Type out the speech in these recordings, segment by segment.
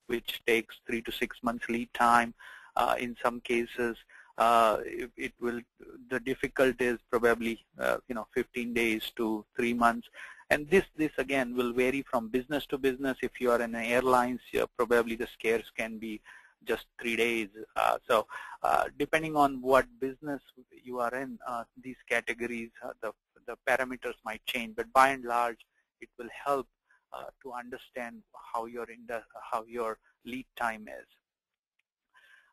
which takes 3 to 6 months lead time. In some cases, the difficulty is probably 15 days to 3 months. And this again will vary from business to business. If you are in airlines, probably the scares can be just 3 days. So depending on what business you are in, these categories, the parameters might change. But by and large, it will help to understand how your lead time is.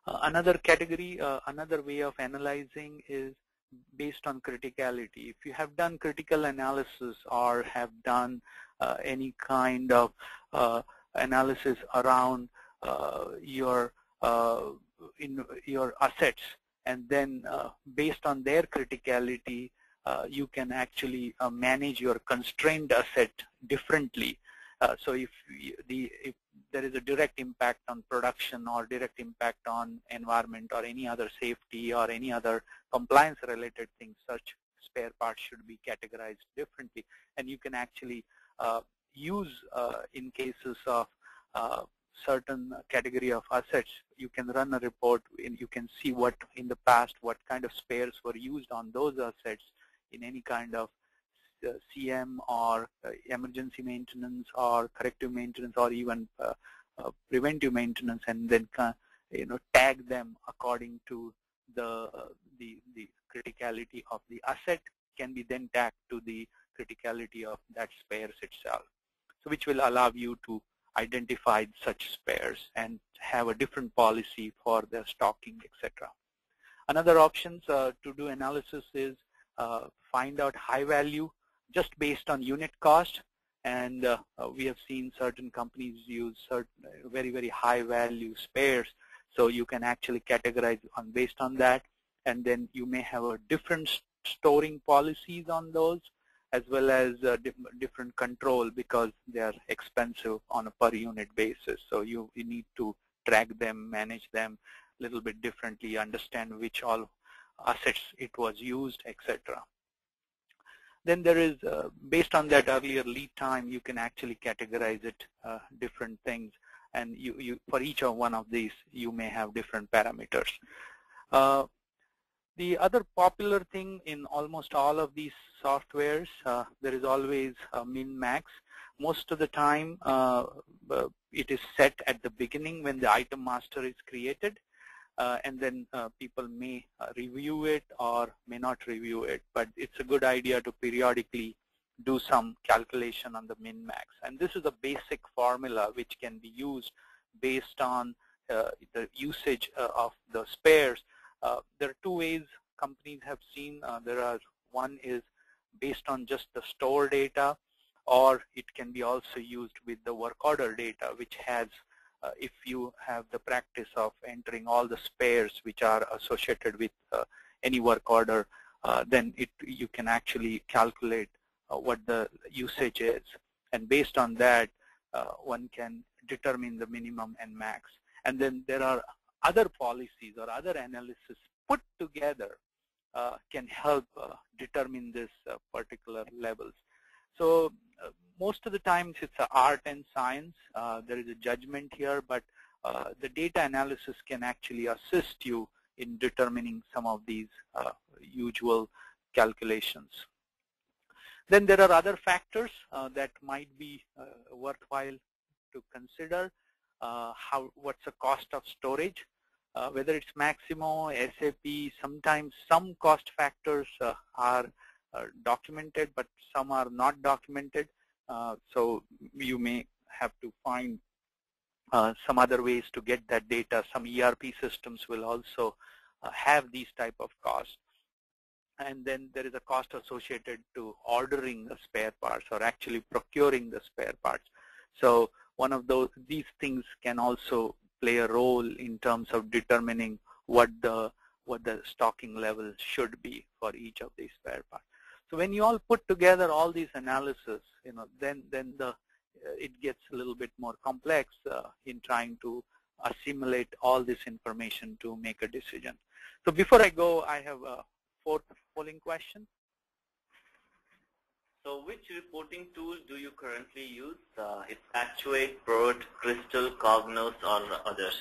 Another category, another way of analyzing is based on criticality. If you have done critical analysis or have done any kind of analysis around your assets, and then based on their criticality, you can actually manage your constrained asset differently. So if there is a direct impact on production or direct impact on environment or any other safety or any other compliance related things, such spare parts should be categorized differently. And you can actually use in cases of certain category of assets, you can run a report and you can see what in the past, what kind of spares were used on those assets in any kind of CM or emergency maintenance or corrective maintenance or even preventive maintenance, and then tag them according to the criticality of the asset can be then tagged to the criticality of that spares itself. So which will allow you to identify such spares and have a different policy for the stocking, etc. Another option to do analysis is find out high value just based on unit cost, and we have seen certain companies use certain very, very high value spares, so you can actually categorize based on that, and then you may have a different storing policies on those, as well as different control because they are expensive on a per unit basis. So you need to track them, manage them a little bit differently, understand which all assets it was used, etc. Then there is, based on that earlier lead time, you can actually categorize it different things, and you for each of one of these, you may have different parameters. The other popular thing in almost all of these softwares, there is always a min-max. Most of the time, it is set at the beginning when the item master is created, and then people may review it or may not review it. But it's a good idea to periodically do some calculation on the min-max. And this is a basic formula which can be used based on the usage of the spares. There are two ways companies have seen. One is based on just the store data, or it can be also used with the work order data, which has, if you have the practice of entering all the spares which are associated with any work order, then you can actually calculate what the usage is. And based on that, one can determine the minimum and max. And then there are other policies or other analysis put together can help determine this particular levels. So most of the times it's an art and science. There is a judgment here, but the data analysis can actually assist you in determining some of these usual calculations. Then there are other factors that might be worthwhile to consider. What's the cost of storage? Whether it's Maximo, SAP, sometimes some cost factors are documented, but some are not documented. So you may have to find some other ways to get that data. Some ERP systems will also have these type of costs. And then there is a cost associated to ordering the spare parts or actually procuring the spare parts. So one of these things can also play a role in terms of determining what the stocking level should be for each of these spare parts. So when you all put together all these analysis, then it gets a little bit more complex in trying to assimilate all this information to make a decision. So before I go, I have a fourth polling question. So which reporting tool do you currently use? It's Actuate, BERT, Crystal, Cognos, or others?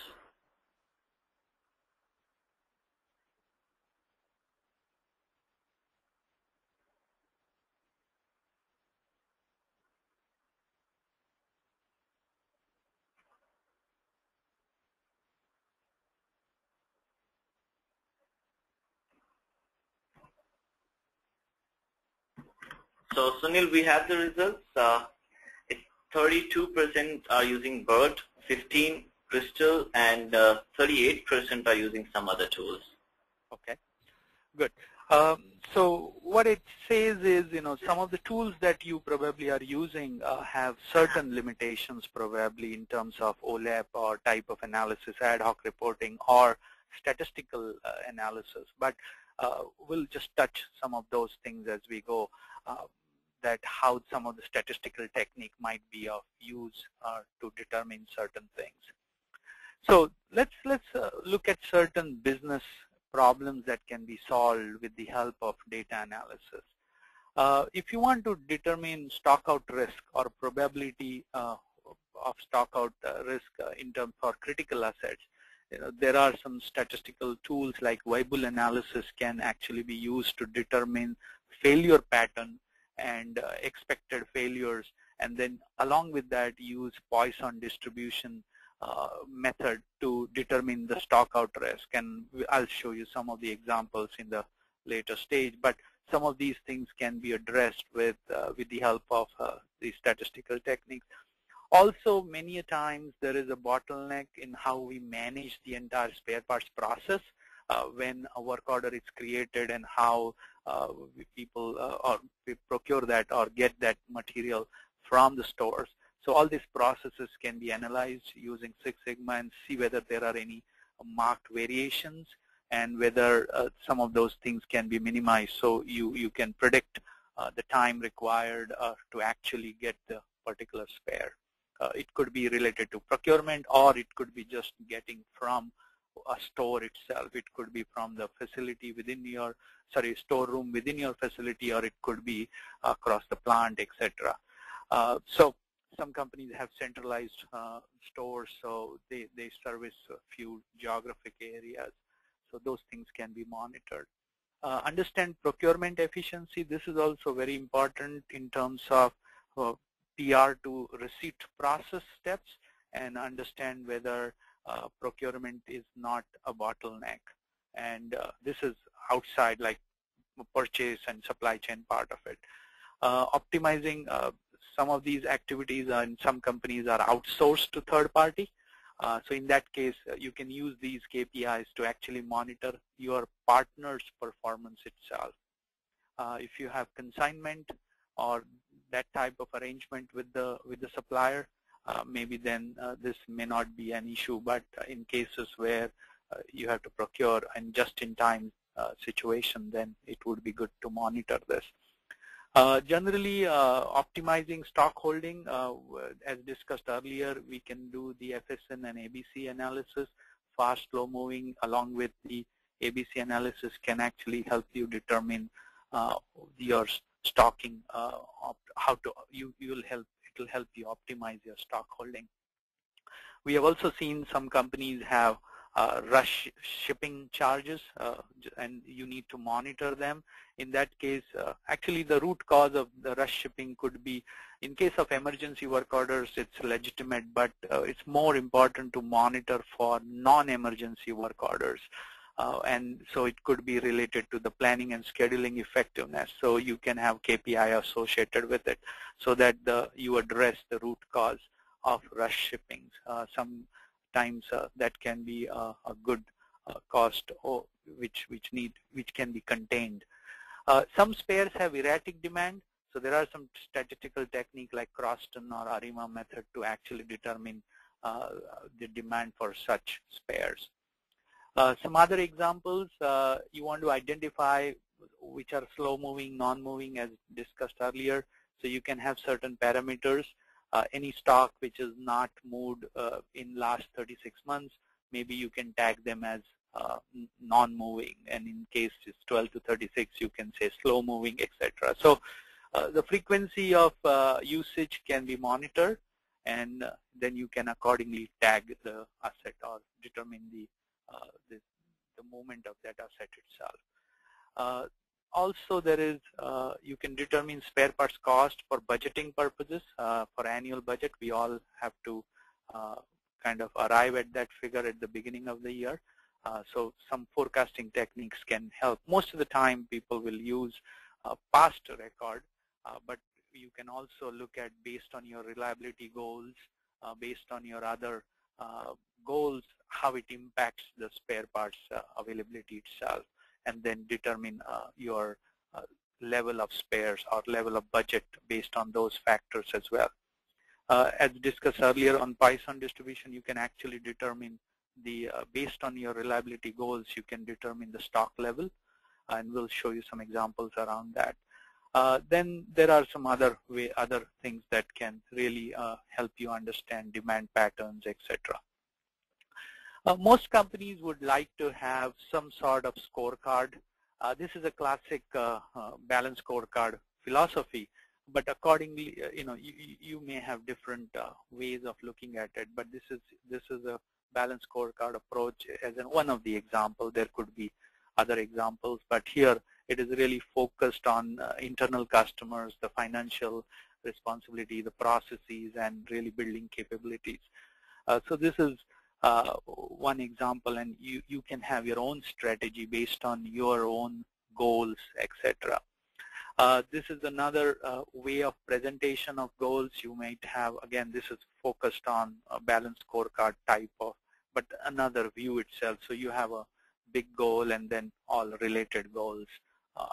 So Sunil, we have the results. It's 32% are using BERT, 15 Crystal, and 38% are using some other tools. Okay, good. So what it says is, some of the tools that you probably are using have certain limitations probably in terms of OLAP or type of analysis, ad hoc reporting, or statistical analysis. But we'll just touch some of those things as we go, that how some of the statistical technique might be of use to determine certain things. So let's look at certain business problems that can be solved with the help of data analysis. If you want to determine stockout risk or probability of stockout risk in terms for critical assets, there are some statistical tools like Weibull analysis can actually be used to determine failure pattern and expected failures, and then along with that use Poisson distribution method to determine the stockout risk. And I'll show you some of the examples in the later stage, but some of these things can be addressed with the help of the statistical techniques. Also, many a times there is a bottleneck in how we manage the entire spare parts process when a work order is created, and how people or we procure that or get that material from the stores. So all these processes can be analyzed using Six Sigma and see whether there are any marked variations and whether some of those things can be minimized, so you can predict the time required to actually get the particular spare. It could be related to procurement, or it could be just getting from a store itself. It could be from the facility within your, storeroom within your facility, or it could be across the plant, etc. So some companies have centralized stores, so they service a few geographic areas. So those things can be monitored. Understand procurement efficiency. This is also very important in terms of PR to receipt process steps, and understand whether procurement is not a bottleneck. And this is outside, like purchase and supply chain part of it. Optimizing some of these activities in some companies are outsourced to third party. So in that case, you can use these KPIs to actually monitor your partner's performance itself. If you have consignment or that type of arrangement with the supplier, maybe then this may not be an issue. But in cases where you have to procure and just-in-time situation, then it would be good to monitor this. Generally, optimizing stock holding, as discussed earlier, we can do the FSN and ABC analysis. Fast, slow moving along with the ABC analysis can actually help you determine your stocking. It will help you optimize your stock holding. We have also seen some companies have rush shipping charges, and you need to monitor them. In that case, actually the root cause of the rush shipping could be, in case of emergency work orders, it's legitimate, but it's more important to monitor for non-emergency work orders. And so it could be related to the planning and scheduling effectiveness. So you can have KPI associated with it, so that you address the root cause of rush shipping. Sometimes that can be a good cost, which can be contained. Some spares have erratic demand, so there are some statistical technique like Croston or ARIMA method to actually determine the demand for such spares. Some other examples, you want to identify which are slow-moving, non-moving, as discussed earlier. So you can have certain parameters. Any stock which is not moved in last 36 months, maybe you can tag them as non-moving, and in case it's 12 to 36, you can say slow-moving, etc. So The frequency of usage can be monitored, and then you can accordingly tag the asset or determine the movement of that asset itself. Also, there is you can determine spare parts cost for budgeting purposes. For annual budget, we all have to kind of arrive at that figure at the beginning of the year. So some forecasting techniques can help. Most of the time, people will use past record, but you can also look at based on your reliability goals, based on your other goals, how it impacts the spare parts availability itself, and then determine your level of spares or level of budget based on those factors as well. As discussed earlier on Python distribution, you can actually determine the, based on your reliability goals, you can determine the stock level, and we'll show you some examples around that. Then there are some other things that can really help you understand demand patterns, etc. Most companies would like to have some sort of scorecard. This is a classic balanced scorecard philosophy, but accordingly, you may have different ways of looking at it. But this is a balanced scorecard approach as one of the examples. There could be other examples, but here it is really focused on internal customers, the financial responsibility, the processes, and really building capabilities. So this is one example, and you can have your own strategy based on your own goals, etc. This is another way of presentation of goals. You might have, again, this is focused on a balanced scorecard type of, but another view itself. So you have a big goal and then all related goals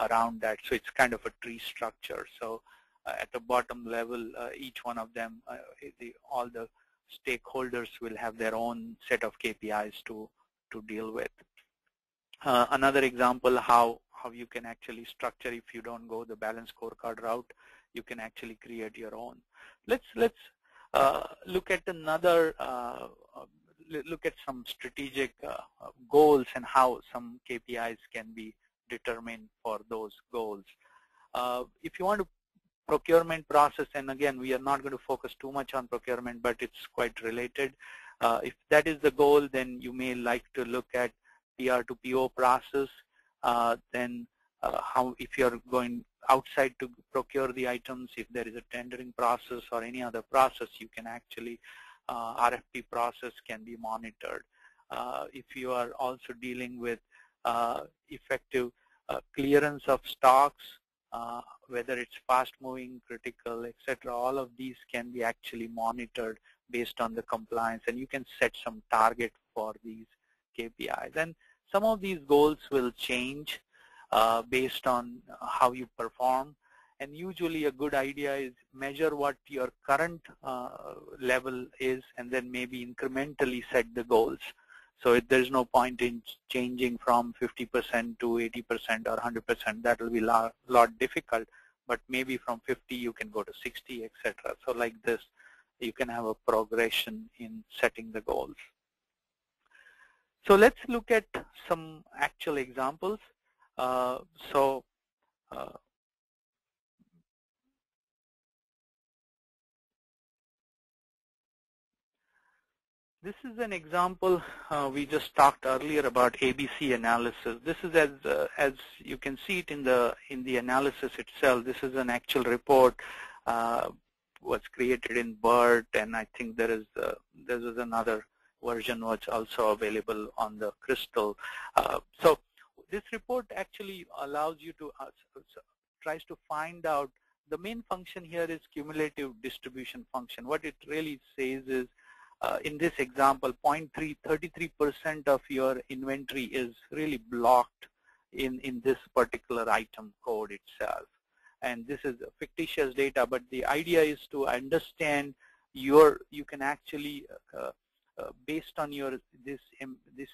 around that. So it's kind of a tree structure. So at the bottom level, each one of them, all the stakeholders will have their own set of KPIs to deal with. Another example, how you can actually structure, if you don't go the balanced scorecard route, you can actually create your own. Let's look at another, look at some strategic goals and how some KPIs can be determined for those goals. If you want to procurement process, and again, we are not going to focus too much on procurement, but it's quite related. If that is the goal, then you may like to look at PR to PO process. Then how, if you're going outside to procure the items, if there is a tendering process or any other process, you can actually, RFP process can be monitored. If you are also dealing with effective clearance of stocks, whether it's fast-moving, critical, etc., all of these can be actually monitored based on the compliance, and you can set some target for these KPIs. And some of these goals will change based on how you perform, and usually a good idea is measure what your current level is and then maybe incrementally set the goals. So there's no point in changing from 50% to 80% or 100%. That will be a lot difficult, but maybe from 50 you can go to 60, etc. So like this, you can have a progression in setting the goals. So let's look at some actual examples. This is an example we just talked earlier about ABC analysis. This is as you can see it in the analysis itself. This is an actual report was created in BERT, and I think there is another version which also available on the Crystal. So this report actually allows you to tries to find out, the main function here is cumulative distribution function. What it really says is, in this example, 33% of your inventory is really blocked in this particular item code itself. And this is fictitious data, but the idea is to understand you can actually, based on your this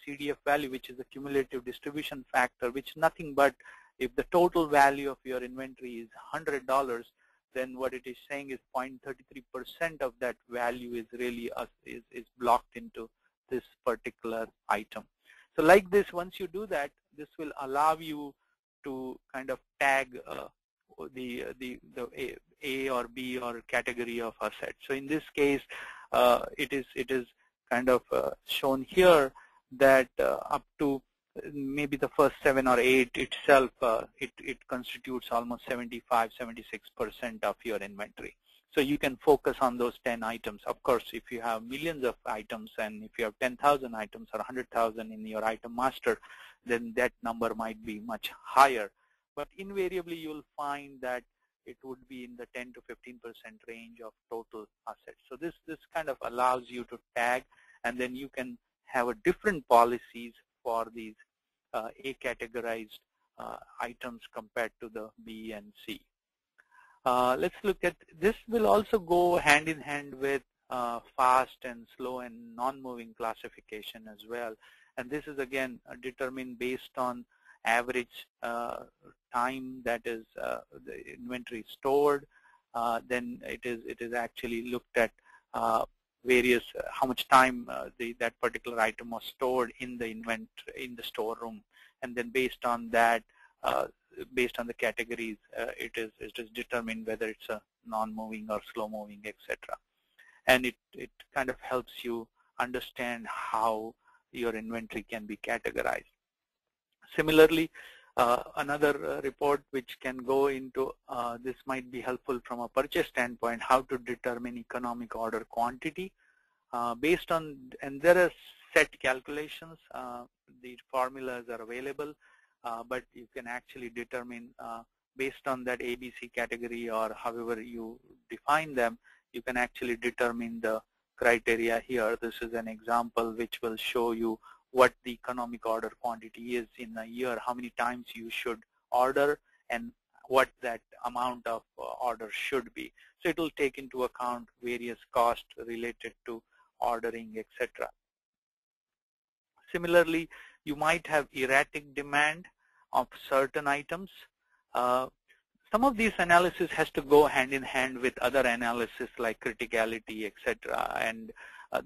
CDF value, which is a cumulative distribution factor, which nothing but if the total value of your inventory is $100, then what it is saying is 0.33% of that value is really is blocked into this particular item. So like this, once you do that, this will allow you to kind of tag A or B or category of asset. So in this case, it is kind of shown here that up to maybe the first 7 or 8 itself, it constitutes almost 75–76% of your inventory. So you can focus on those 10 items. Of course, if you have millions of items and if you have 10,000 items or 100,000 in your item master, then that number might be much higher. But invariably, you'll find that it would be in the 10 to 15% range of total assets. So this kind of allows you to tag, and then you can have a different policies for these A categorized items compared to the B and C. Let's look at this. Will also go hand in hand with fast and slow and non-moving classification as well. And this is again determined based on average time that is the inventory stored. Then it is actually looked at various how much time that particular item was stored in the storeroom, and then based on that, based on the categories, it is determined whether it's a non-moving or slow-moving, etc. And it kind of helps you understand how your inventory can be categorized. Similarly, another report which can go into this might be helpful from a purchase standpoint, how to determine economic order quantity based on, and there are set calculations. The formulas are available, but you can actually determine based on that ABC category or however you define them, you can actually determine the criteria here. This is an example which will show you what the economic order quantity is in a year, how many times you should order, and what that amount of order should be. So it will take into account various costs related to ordering, etc. Similarly, you might have erratic demand of certain items. Some of these analysis has to go hand in hand with other analysis like criticality, etc., and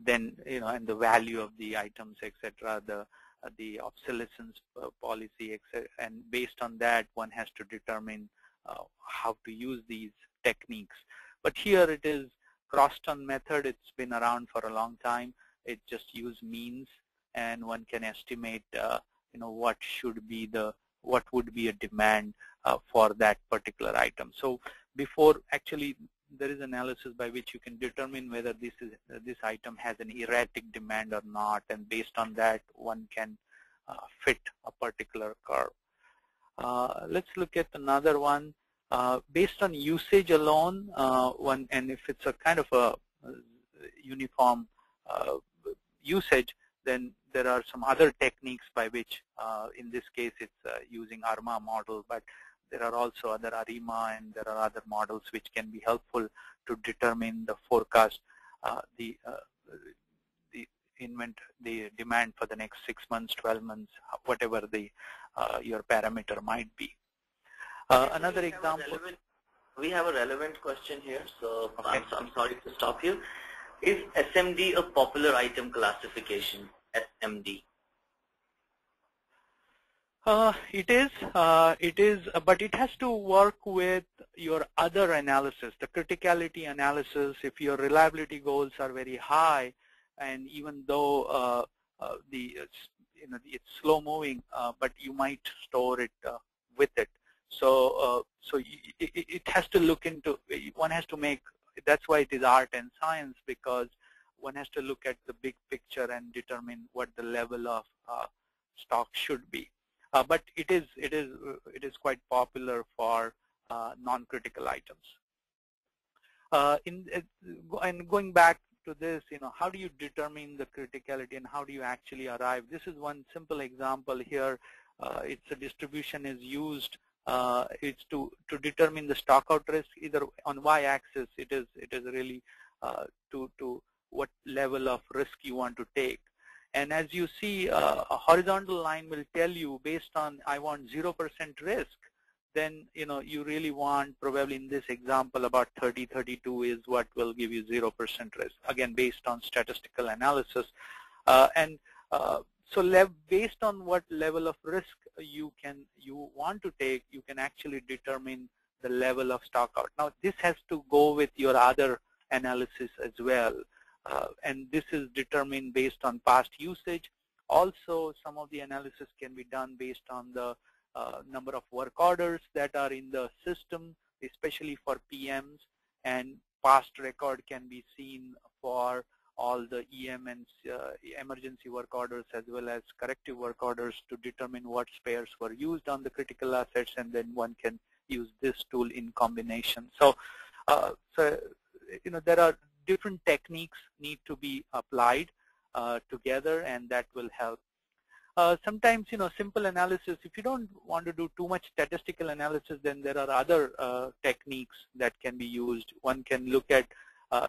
then and the value of the items, etc., the obsolescence policy, etc., and based on that, one has to determine how to use these techniques. But here it is Croston method. It's been around for a long time. It just uses means, and one can estimate what would be a demand for that particular item. So before actually there is analysis by which you can determine whether this item has an erratic demand or not, and based on that one can fit a particular curve. Let's look at another one. Based on usage alone, and if it's a kind of a uniform usage, then there are some other techniques by which, in this case, it's using ARMA model, but there are also other ARIMA, and there are other models which can be helpful to determine the forecast, the demand for the next 6 months, 12 months, whatever your parameter might be. Another example. We have a relevant question here, so okay. I'm sorry to stop you. Is SMD a popular item classification? SMD. It is, but it has to work with your other analysis, the criticality analysis. If your reliability goals are very high, and even though it's slow moving, but you might store it with it. So it has to look into. One has to make. That's why it is art and science, because one has to look at the big picture and determine what the level of stock should be. But it is quite popular for non-critical items. And going back to this, how do you determine the criticality and how do you actually arrive? This is one simple example here. It's a distribution is used. It's to determine the stockout risk. Either on y-axis, it is really to what level of risk you want to take. And as you see, a horizontal line will tell you based on I want 0% risk, then you really want, probably in this example, about 30-32 is what will give you 0% risk. Again, based on statistical analysis. So based on what level of risk you want to take, you can actually determine the level of stock out. Now, this has to go with your other analysis as well, and this is determined based on past usage. Also, some of the analysis can be done based on the number of work orders that are in the system, especially for PMs, and past record can be seen for all the EM and emergency work orders as well as corrective work orders to determine what spares were used on the critical assets, and then one can use this tool in combination. So, there are different techniques need to be applied together, and that will help. Sometimes, simple analysis, if you don't want to do too much statistical analysis, then there are other techniques that can be used. One can look at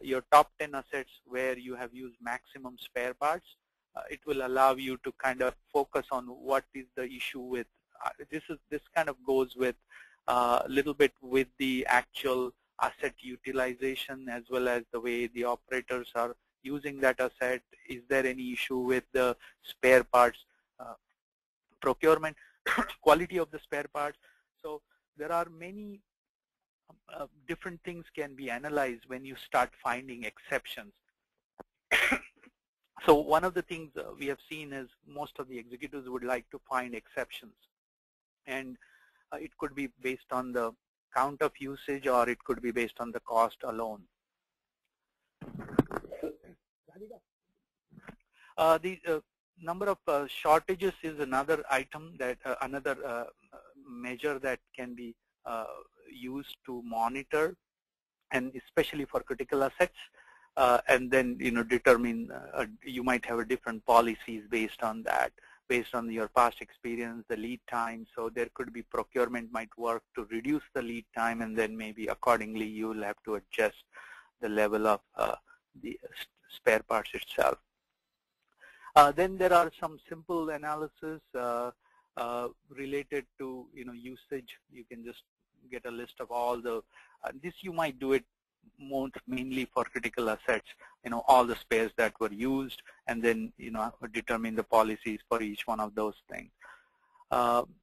your top 10 assets where you have used maximum spare parts. It will allow you to kind of focus on what is the issue with. This kind of goes with a little bit with the actual asset utilization as well as the way the operators are using that asset. Is there any issue with the spare parts procurement, quality of the spare parts? So there are many different things can be analyzed when you start finding exceptions. So one of the things we have seen is most of the executives would like to find exceptions, and it could be based on the count of usage, or it could be based on the cost alone. The number of shortages is another item that another measure that can be used to monitor, and especially for critical assets, and then determine you might have a different policies based on that, based on your past experience, the lead time. So there could be procurement might work to reduce the lead time, and then maybe accordingly you will have to adjust the level of the spare parts itself. Then there are some simple analysis related to usage. You can just get a list of all the this you might do it mainly for critical assets, all the spares that were used, and then determine the policies for each one of those things.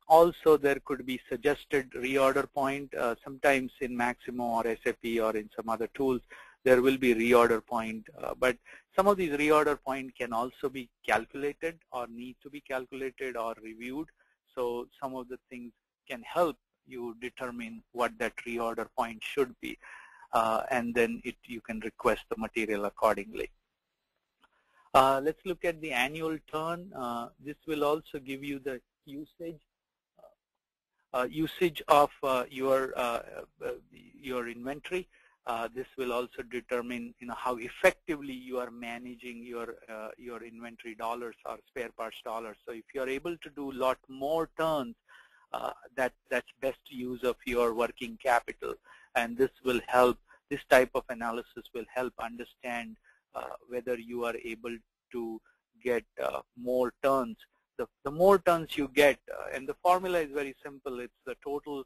Also, there could be suggested reorder point. Sometimes in Maximo or SAP or in some other tools, there will be reorder point, but some of these reorder point can also be calculated or need to be calculated or reviewed. So some of the things can help you determine what that reorder point should be, and then you can request the material accordingly. Let's look at the annual turn. This will also give you the usage of your inventory. This will also determine how effectively you are managing your inventory dollars or spare parts dollars. So if you are able to do a lot more turns, that's best use of your working capital, and this will help. This type of analysis will help understand whether you are able to get more turns. The more turns you get, and the formula is very simple. It's the total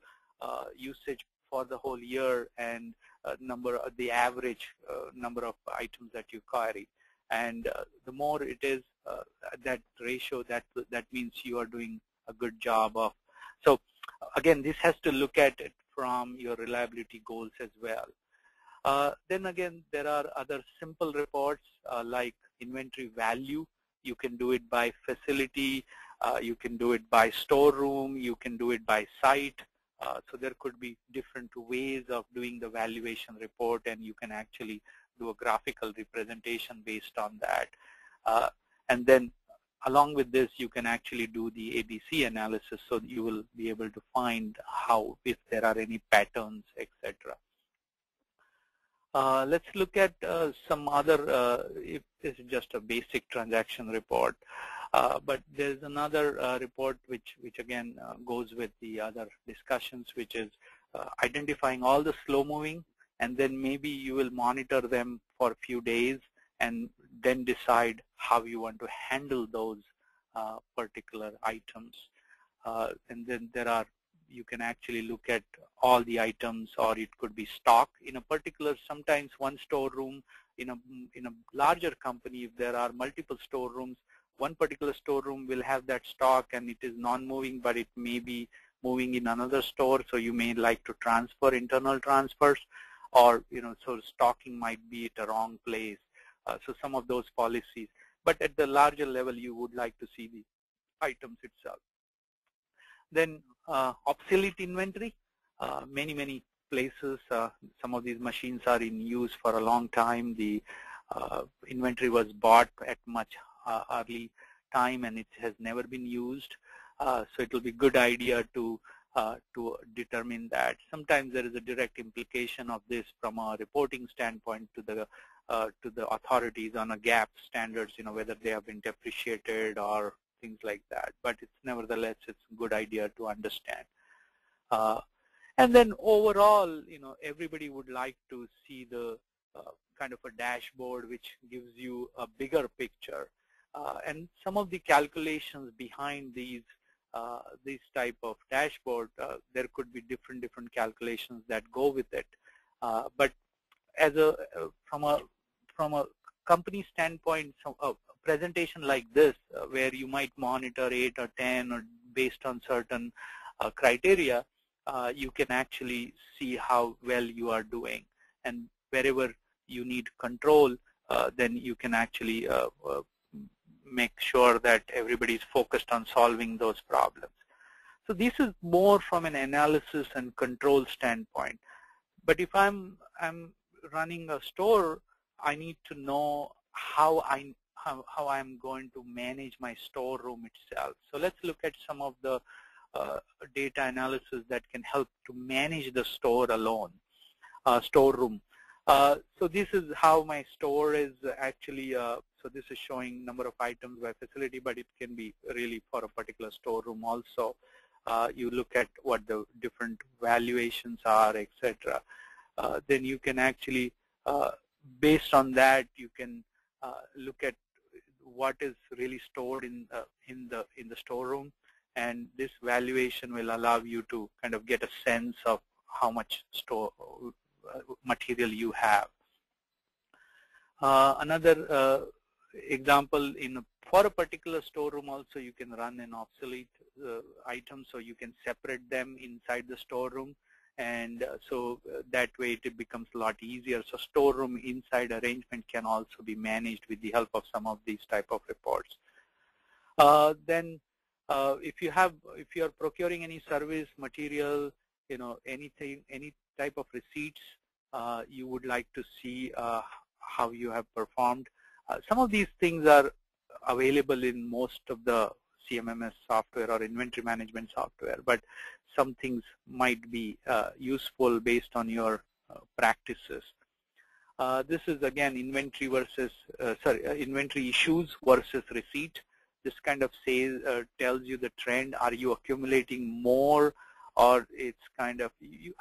usage for the whole year and the average number of items that you carry. And the more it is that ratio, that means you are doing a good job of. So again, this has to look at it from your reliability goals as well. Then again, there are other simple reports like inventory value. You can do it by facility, you can do it by storeroom, you can do it by site. So there could be different ways of doing the valuation report, and you can actually do a graphical representation based on that. And then along with this, you can actually do the ABC analysis, so you will be able to find if there are any patterns, etc. Let's look at some other, if this is just a basic transaction report, but there's another report which again goes with the other discussions, which is identifying all the slow moving, and then maybe you will monitor them for a few days and then decide how you want to handle those particular items. And then you can actually look at all the items, or it could be stock in a particular, sometimes one storeroom in a larger company. If there are multiple storerooms, one particular storeroom will have that stock and it is non-moving, but it may be moving in another store, so you may like to transfer internal transfers, or so stocking might be at a wrong place. So some of those policies. But at the larger level, you would like to see the items itself. Then obsolete inventory. Many places, some of these machines are in use for a long time. The inventory was bought at much early time and it has never been used. So it will be a good idea to determine that. Sometimes there is a direct implication of this from a reporting standpoint to the authorities on a GAAP standards, whether they have been depreciated or things like that. But it's nevertheless, it's a good idea to understand. And then overall, everybody would like to see the kind of a dashboard which gives you a bigger picture. And some of the calculations behind these type of dashboard, there could be different calculations that go with it. But as from a company standpoint, a presentation like this, where you might monitor 8 or 10 or based on certain criteria, you can actually see how well you are doing. And wherever you need control, then you can actually make sure that everybody is focused on solving those problems. So this is more from an analysis and control standpoint. But if I'm running a store, I need to know how I'm going to manage my storeroom itself. So let's look at some of the data analysis that can help to manage the store alone, storeroom. So this is how my store is actually, so this is showing number of items by facility, but it can be really for a particular storeroom also. You look at what the different valuations are, etc. Then you can actually, based on that, you can look at what is really stored in the storeroom, and this valuation will allow you to kind of get a sense of how much store material you have. Another example, for a particular storeroom also, you can run an obsolete item, so you can separate them inside the storeroom, and so that way it becomes a lot easier. So storeroom inside arrangement can also be managed with the help of some of these type of reports. Then if you are procuring any service, material, anything, any type of receipts, you would like to see how you have performed. Some of these things are available in most of the CMMS software or inventory management software, but some things might be useful based on your practices. This is again inventory versus inventory issues versus receipt. This kind of tells you the trend. Are you accumulating more, or it's kind of,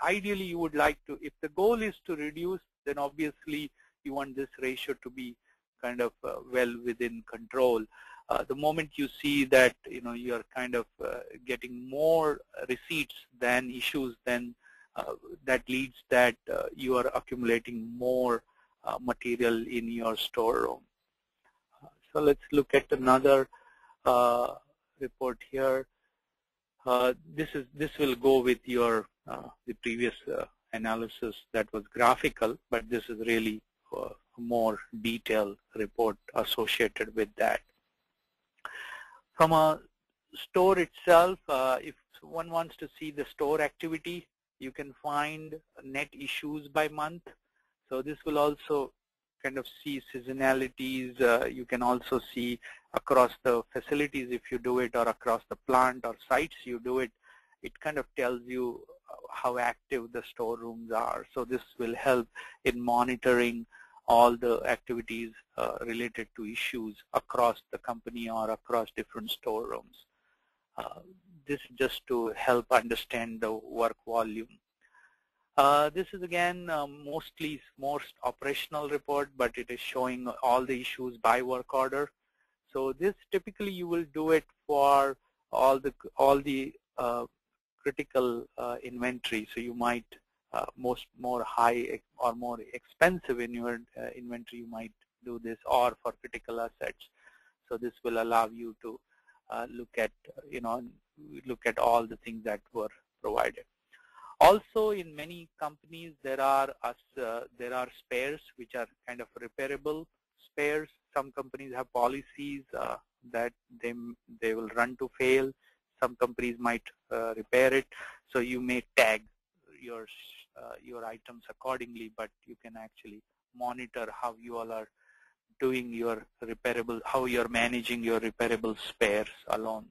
ideally you would like to, if the goal is to reduce, then obviously you want this ratio to be kind of well within control. The moment you see that you're kind of getting more receipts than issues, then that leads that you are accumulating more material in your storeroom. So let's look at another report here. This will go with your the previous analysis that was graphical, but this is really a more detailed report associated with that. From a store itself, if one wants to see the store activity, you can find net issues by month. So this will also kind of see seasonalities. You can also see across the facilities if you do it, or across the plant or sites you do it. It kind of tells you how active the storerooms are. So this will help in monitoring all the activities related to issues across the company or across different storerooms. This is just to help understand the work volume. This is again most operational report, but it is showing all the issues by work order. So this typically you will do it for all the critical inventory. So you might more high or more expensive in your inventory, you might do this, or for critical assets. So this will allow you to look at all the things that were provided. Also, in many companies, there are spares which are kind of repairable spares. Some companies have policies that they will run to fail. Some companies might repair it, so you may tag your items accordingly, but you can actually monitor how you all are doing your repairable, how you're managing your repairable spares alone.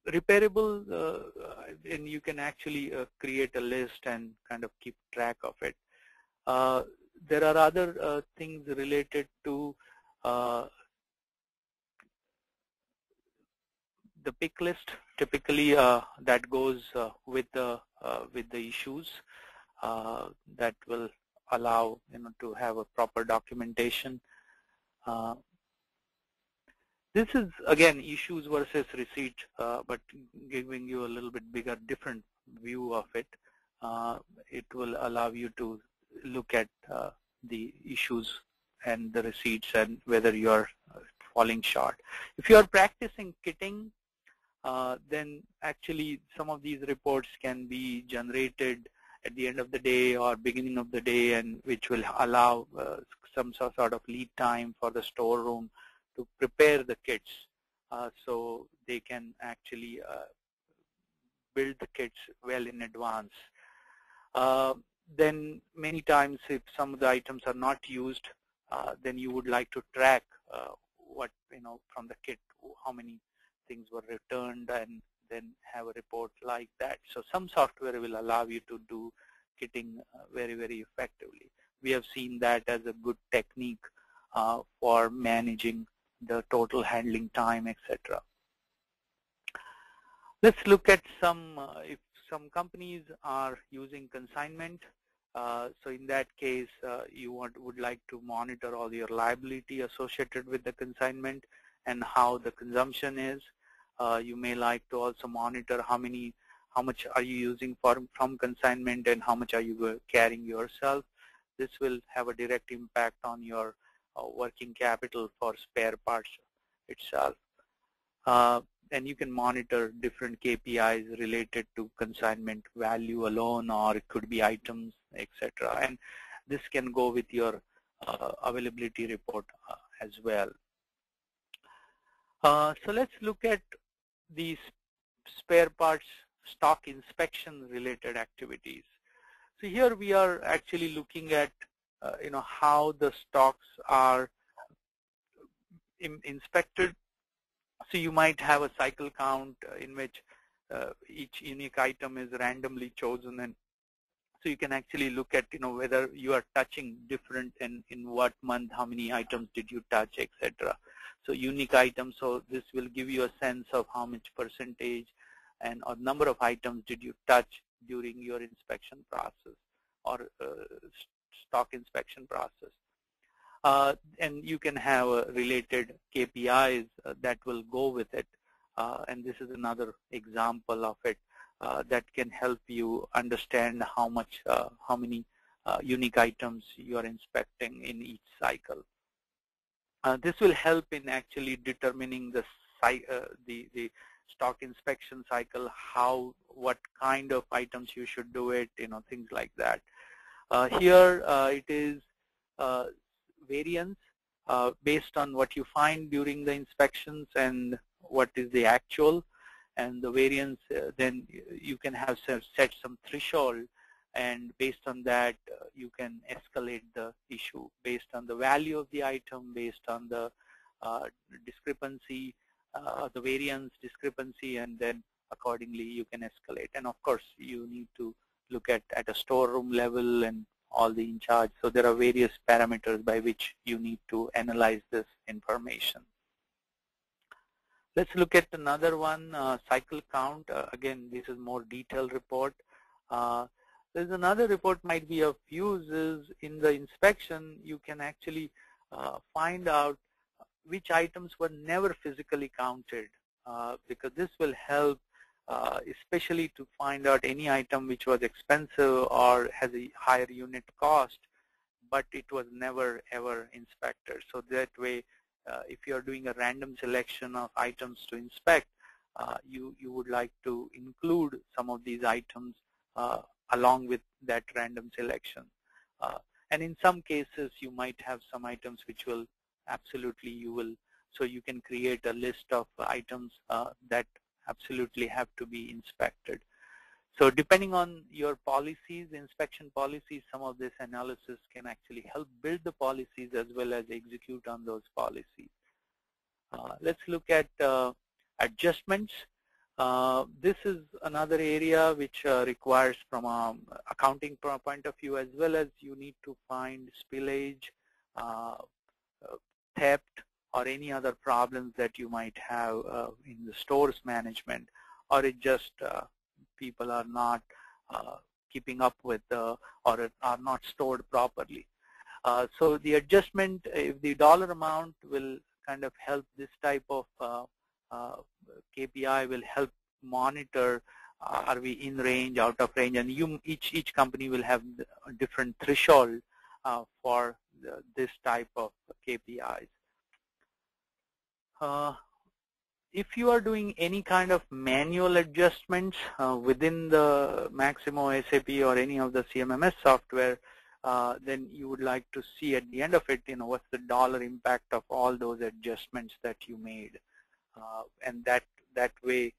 Repairable, and you can actually create a list and kind of keep track of it. There are other things related to the pick list. Typically, that goes with the issues that will allow to have a proper documentation. This is again issues versus receipt, but giving you a little bit bigger, different view of it. It will allow you to look at the issues and the receipts and whether you are falling short. If you are practicing kitting, then actually some of these reports can be generated at the end of the day or beginning of the day, and which will allow some sort of lead time for the storeroom to prepare the kits, so they can actually build the kits well in advance. Then many times, if some of the items are not used, then you would like to track what from the kit, how many things were returned, and then have a report like that. So some software will allow you to do kitting very, very effectively. We have seen that as a good technique for managing the total handling time, etc. Let's look at some, if some companies are using consignment. So in that case, you would like to monitor all your liability associated with the consignment and how the consumption is. You may like to also monitor how much are you using from consignment and how much are you carrying yourself. This will have a direct impact on your working capital for spare parts itself. And you can monitor different KPIs related to consignment value alone, or it could be items, etc. And this can go with your availability report as well. So let's look at these spare parts stock inspection related activities. So here we are actually looking at how the stocks are inspected. So you might have a cycle count in which each unique item is randomly chosen, and so you can actually look at whether you are touching different and in what month, how many items did you touch, etc. So unique items, so this will give you a sense of how much percentage and or number of items did you touch during your inspection process or stock inspection process. And you can have related KPIs that will go with it. And this is another example of it that can help you understand how many unique items you are inspecting in each cycle. This will help in actually determining the stock inspection cycle, what kind of items you should do it, things like that. Here it is variance based on what you find during the inspections and what is the actual, and the variance then you can have set some threshold, and based on that you can escalate the issue based on the value of the item, based on the discrepancy, the variance discrepancy, and then accordingly you can escalate. And of course you need to look at a storeroom level and all the in charge. So there are various parameters by which you need to analyze this information. Let's look at another one, cycle count. Again, this is more detailed report. There's another report might be of use is in the inspection you can actually find out which items were never physically counted, because this will help especially to find out any item which was expensive or has a higher unit cost, but it was never ever inspected. So that way if you are doing a random selection of items to inspect, you would like to include some of these items along with that random selection. And in some cases, you might have some items which will absolutely so you can create a list of items that absolutely have to be inspected. So depending on your policies, inspection policies, some of this analysis can actually help build the policies as well as execute on those policies. Let's look at adjustments. This is another area which requires, from an accounting point of view, as well as you need to find spillage, theft, or any other problems that you might have in the stores management, or it just people are not keeping up with or are not stored properly. So the adjustment, if the dollar amount will kind of help this type of KPI, will help monitor are we in range, out of range, and each company will have a different threshold for this type of KPIs. If you are doing any kind of manual adjustments within the Maximo SAP or any of the CMMS software, then you would like to see at the end of it, what's the dollar impact of all those adjustments that you made, and that way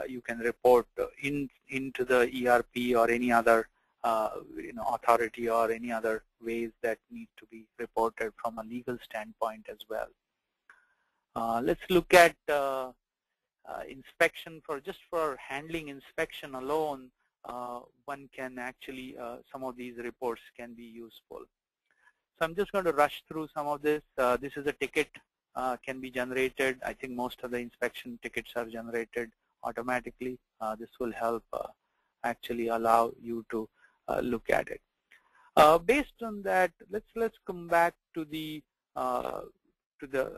you can report into the ERP or any other authority or any other ways that need to be reported from a legal standpoint as well. Let's look at inspection. For handling inspection alone, one can actually, some of these reports can be useful. So I'm just going to rush through some of this. This is a ticket can be generated. I think most of the inspection tickets are generated automatically. This will help actually allow you to look at it. Based on that, let's come back to the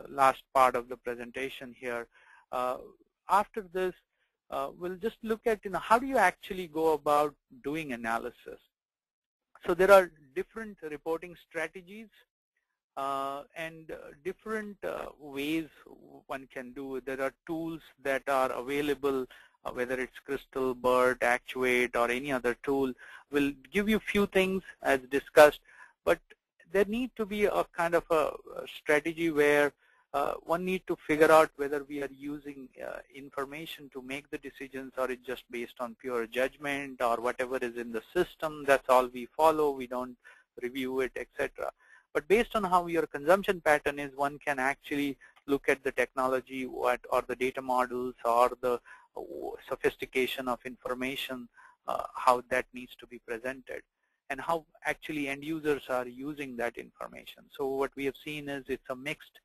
last part of the presentation here. After this, we'll just look at how do you actually go about doing analysis. So there are different reporting strategies and different ways one can do it. There are tools that are available, whether it's Crystal, BERT, Actuate, or any other tool. Will give you few things as discussed, but there need to be a kind of a strategy where one need to figure out whether we are using information to make the decisions, or it's just based on pure judgment, or whatever is in the system, that's all we follow, we don't review it, etc. But based on how your consumption pattern is, one can actually look at the technology, or the data models, or the sophistication of information, how that needs to be presented, and how actually end users are using that information. So what we have seen is it's a mixed.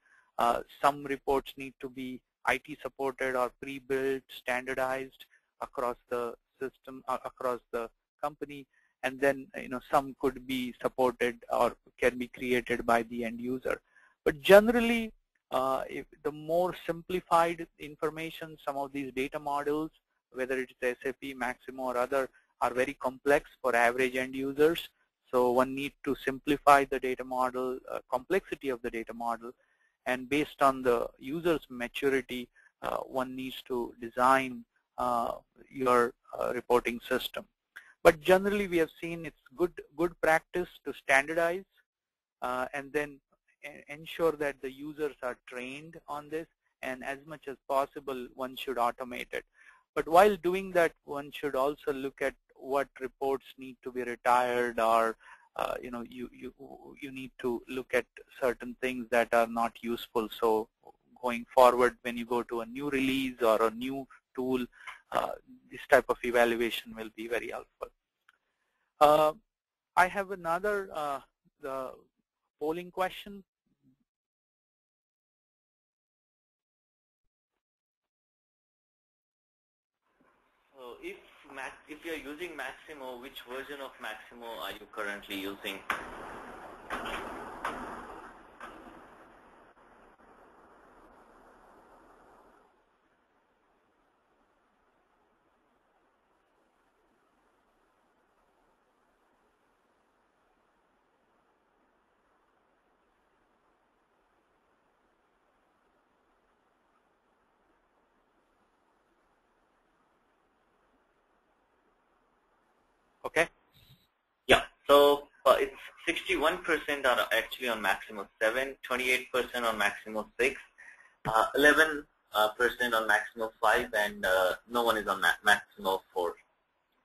Some reports need to be IT supported or pre-built, standardized across the system, across the company, and then some could be supported or can be created by the end user. But generally, if the more simplified information, some of these data models, whether it's SAP, Maximo, or other, are very complex for average end users. So one needs to simplify the data model, complexity of the data model, and based on the user's maturity, one needs to design your reporting system. But generally, we have seen it's good practice to standardize and then ensure that the users are trained on this, and as much as possible, one should automate it. But while doing that, one should also look at what reports need to be retired, or you need to look at certain things that are not useful. So going forward, when you go to a new release or a new tool, this type of evaluation will be very helpful. I have another the polling question. So if you're using Maximo, which version of Maximo are you currently using? So it's 61% are actually on maximum 7, 28% on maximum 6, 11% on maximum 5, and no one is on maximum 4.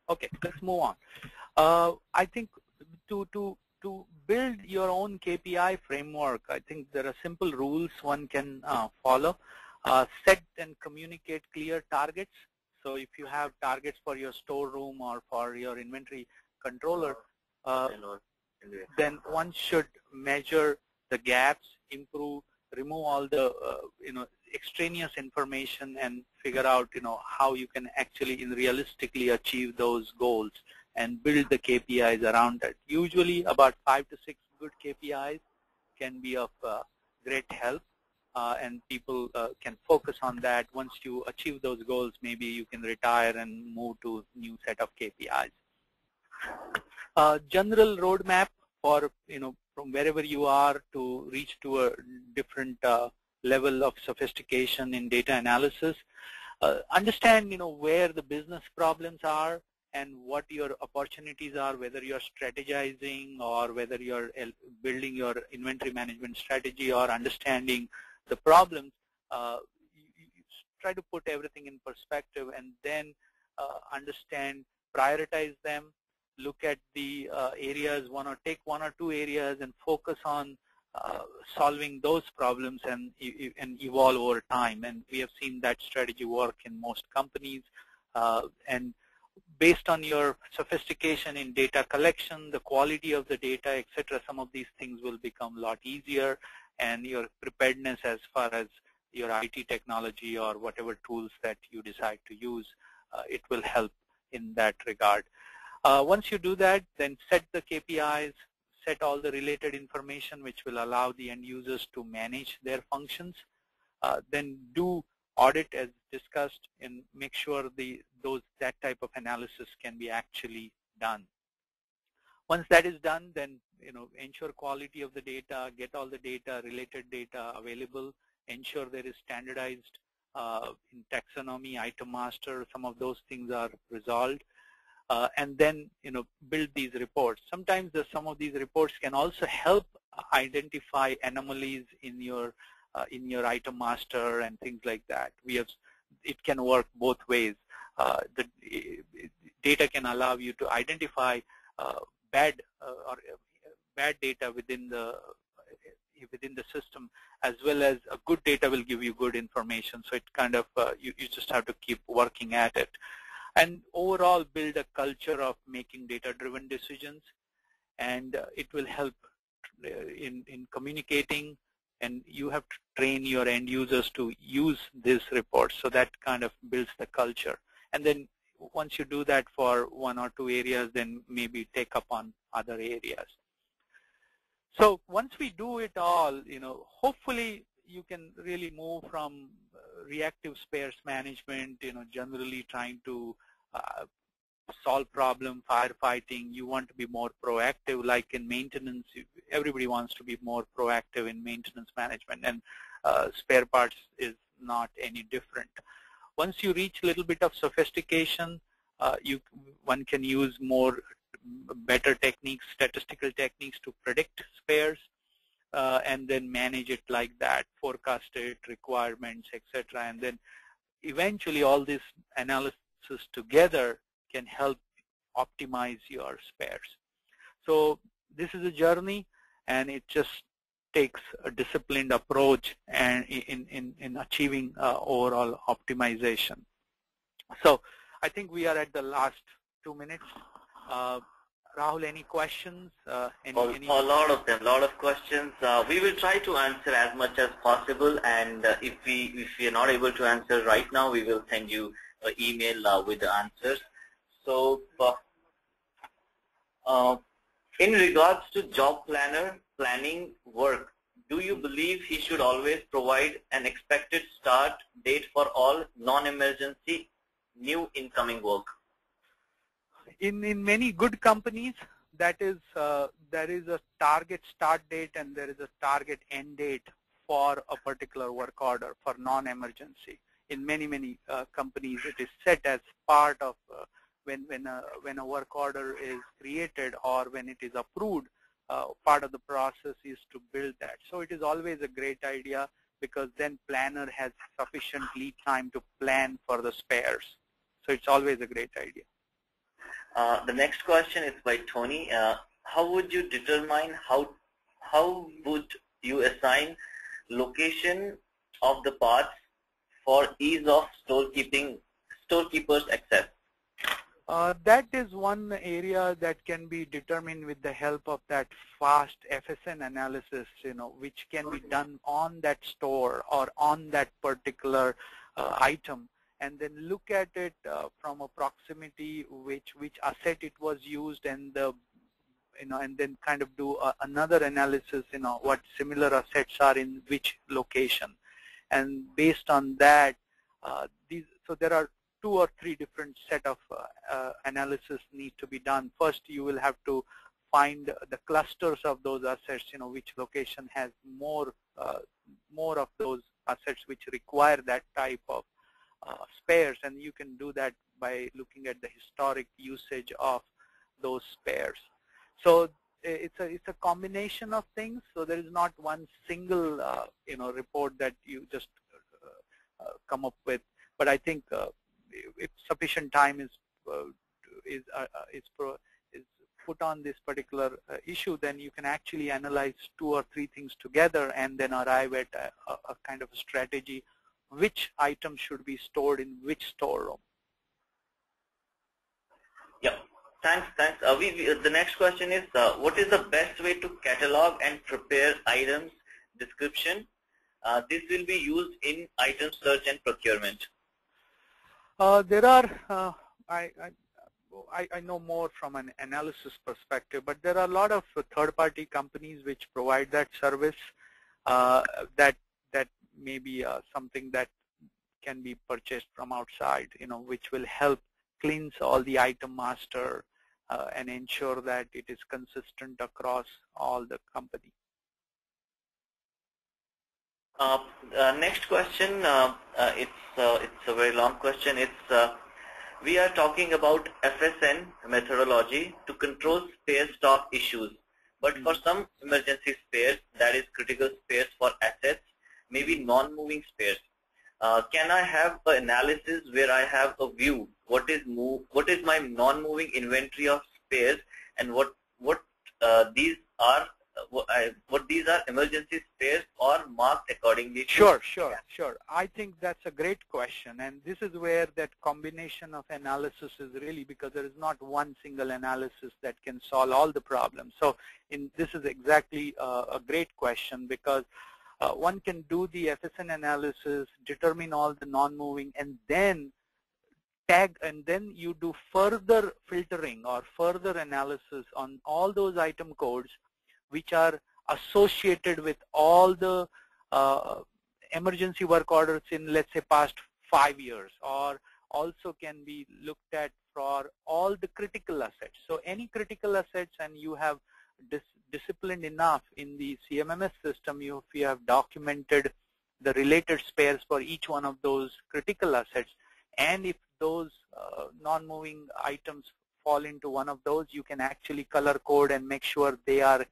Okay, let's move on. I think to build your own KPI framework, I think there are simple rules one can follow. Set and communicate clear targets. So if you have targets for your storeroom or for your inventory controller, then one should measure the gaps, improve, remove all the extraneous information, and figure out how you can actually realistically achieve those goals and build the KPIs around it. Usually about 5 to 6 good KPIs can be of great help, and people can focus on that. Once you achieve those goals, maybe you can retire and move to new set of KPIs. General roadmap for from wherever you are to reach to a different level of sophistication in data analysis. Understand where the business problems are and what your opportunities are, whether you're strategizing or whether you're building your inventory management strategy or understanding the problems. You try to put everything in perspective and then understand, prioritize them, look at the areas, take one or two areas and focus on solving those problems and evolve over time. And we have seen that strategy work in most companies. And based on your sophistication in data collection, the quality of the data, etc., some of these things will become a lot easier, and your preparedness as far as your IT technology or whatever tools that you decide to use, it will help in that regard. Once you do that, then set the KPIs, set all the related information which will allow the end users to manage their functions. Then do audit as discussed and make sure that type of analysis can be actually done. Once that is done, then ensure quality of the data, get all the data, related data available, ensure there is standardized in taxonomy, item master, some of those things are resolved. And then build these reports. Sometimes some of these reports can also help identify anomalies in your item master and things like that. It can work both ways. The data can allow you to identify bad data within the system, as well as good data will give you good information. So it kind of you just have to keep working at it. And overall build a culture of making data-driven decisions, and it will help in communicating, and you have to train your end users to use this report, so that kind of builds the culture. And then once you do that for one or two areas, then maybe take up on other areas. So once we do it all, hopefully you can really move from reactive spares management, generally trying to solve problem, firefighting. You want to be more proactive, like in maintenance. Everybody wants to be more proactive in maintenance management, and spare parts is not any different. Once you reach a little bit of sophistication, one can use better techniques, statistical techniques to predict spares, and then manage it like that, forecast it, requirements, etc. And then eventually all this analysis together can help optimize your spares. So this is a journey, and it just takes a disciplined approach and in achieving overall optimization. So I think we are at the last 2 minutes. Rahul, any questions? A lot of them, lot of questions. We will try to answer as much as possible, and if we are not able to answer right now, we will send you an email with the answers. So in regards to job planning work, do you believe he should always provide an expected start date for all non-emergency new incoming work? In many good companies, there is a target start date and there is a target end date for a particular work order for non-emergency. In many companies, it is set as part of when a work order is created or when it is approved, part of the process is to build that. So it is always a great idea, because then planner has sufficient lead time to plan for the spares. So it's always a great idea. The next question is by Tony. How would you determine, how would you assign location of the parts for ease of storekeepers access? That is one area that can be determined with the help of that fast FSN analysis, which can be done on that store or on that particular item, and then look at it from a proximity, which asset it was used, and and then kind of do another analysis, what similar assets are in which location, and based on that, so there are 2 or 3 different set of analysis need to be done. First, you will have to find the clusters of those assets, which location has more of those assets which require that type of spares, and you can do that by looking at the historic usage of those spares. So it's a combination of things. So there is not one single report that you just come up with, but I think if sufficient time is put on this particular issue, then you can actually analyze 2 or 3 things together and then arrive at a kind of a strategy, which item should be stored in which storeroom. Yeah, thanks. The next question is, what is the best way to catalog and prepare items description? This will be used in item search and procurement. There are, I know more from an analysis perspective, but there are a lot of third-party companies which provide that service. That may be something that can be purchased from outside, which will help cleanse all the item master and ensure that it is consistent across all the company. Next question, it's a very long question. It's we are talking about FSN methodology to control spare stock issues, but for some emergency spares, that is critical spares for assets, maybe non-moving spares. Can I have an analysis where I have a view what is my non-moving inventory of spares, and what these are emergency spares or marked accordingly? Sure. I think that's a great question, and this is where that combination of analysis is really, because there is not one single analysis that can solve all the problems. So this is exactly a great question, because one can do the FSN analysis, determine all the non-moving, and then tag, and then you do further filtering or further analysis on all those item codes which are associated with all the emergency work orders in, let's say, past 5 years, or also can be looked at for all the critical assets. So any critical assets, and you have disciplined enough in the CMMS system, if you have documented the related spares for each one of those critical assets, and if those non-moving items fall into one of those, you can actually color code and make sure they are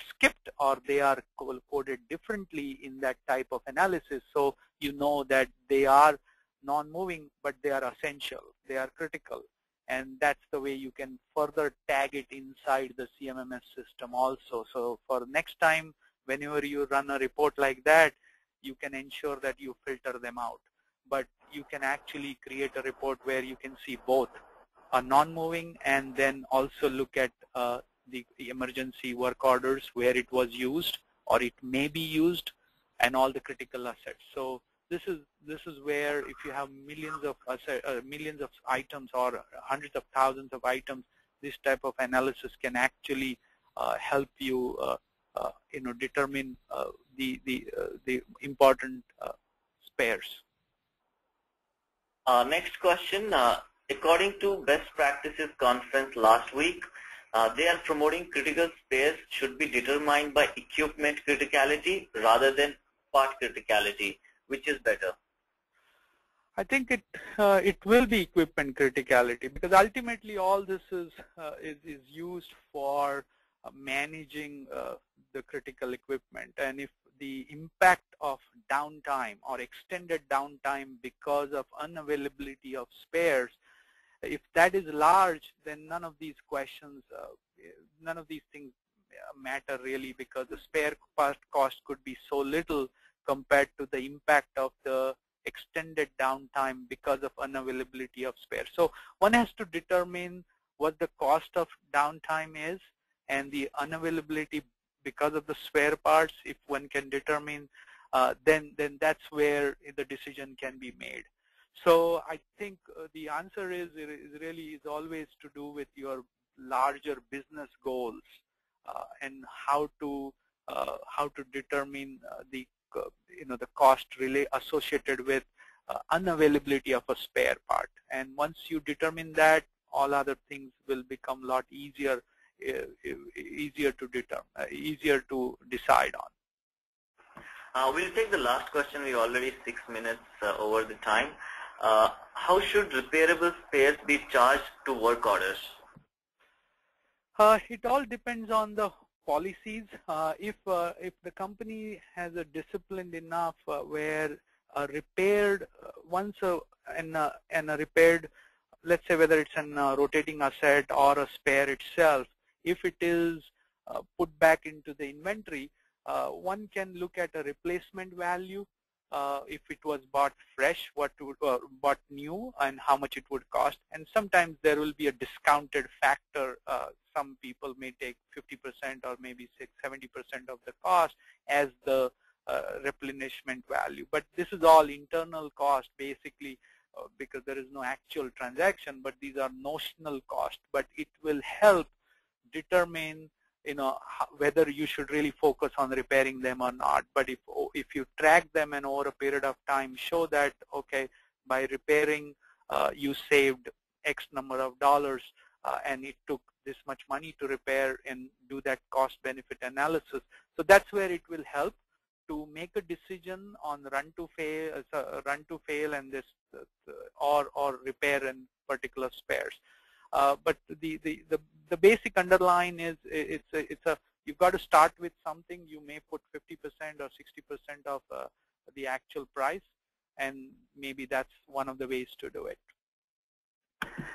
skipped or they are coded differently in that type of analysis, so you know that they are non-moving but they are essential, they are critical, and that's the way you can further tag it inside the CMMS system also. So for next time, whenever you run a report like that, you can ensure that you filter them out. But you can actually create a report where you can see both a non-moving and then also look at the emergency work orders where it was used or it may be used, and all the critical assets. So this is where, if you have millions of items or hundreds of thousands of items, this type of analysis can actually help you determine the important spares. Next question. According to Best Practices Conference last week, they are promoting critical spares should be determined by equipment criticality rather than part criticality. Which is better? I think it will be equipment criticality, because ultimately all this is used for managing the critical equipment. And if the impact of downtime or extended downtime because of unavailability of spares, if that is large, then none of these questions, none of these things matter really, because the spare part cost could be so little compared to the impact of the extended downtime because of unavailability of spares. So one has to determine what the cost of downtime is, and the unavailability because of the spare parts, if one can determine, then that's where the decision can be made. So I think the answer is always to do with your larger business goals, and how to determine the the cost really associated with unavailability of a spare part. And once you determine that, all other things will become a lot easier to decide on. We'll take the last question. We're already 6 minutes over the time. How should repairable spares be charged to work orders? It all depends on the policies. If the company has a disciplined enough where a repaired and a repaired, let's say whether it's a rotating asset or a spare itself, if it is put back into the inventory, one can look at a replacement value. If it was bought fresh, bought new, and how much it would cost. And sometimes there will be a discounted factor. Some people may take 50% or maybe 70% of the cost as the replenishment value. But this is all internal cost basically, because there is no actual transaction, but these are notional cost. But it will help determine whether you should really focus on repairing them or not. But if you track them and over a period of time show that, okay, by repairing you saved X number of dollars, and it took this much money to repair, and do that cost benefit analysis. So that's where it will help to make a decision on run to fail and this or repair in particular spares. But the basic underline is you've got to start with something. You may put 50% or 60% of the actual price, and maybe that's one of the ways to do it.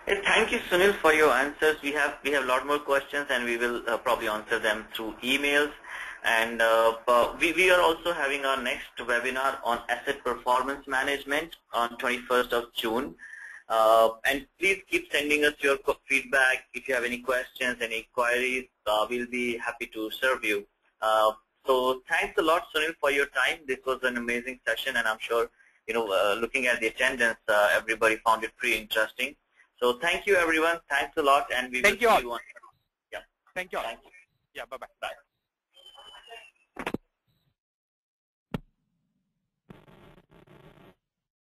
Hey, thank you, Sunil, for your answers. We have a lot more questions, and we will probably answer them through emails. And we are also having our next webinar on asset performance management on 21st of June. And please keep sending us your feedback. If you have any questions, any queries, we'll be happy to serve you. So thanks a lot, Sunil, for your time. This was an amazing session, and I'm sure, looking at the attendance, everybody found it pretty interesting. So thank you, everyone. Thanks a lot, and we will see you on. Yeah. Thank you all. Thank you. Yeah, bye-bye. Bye.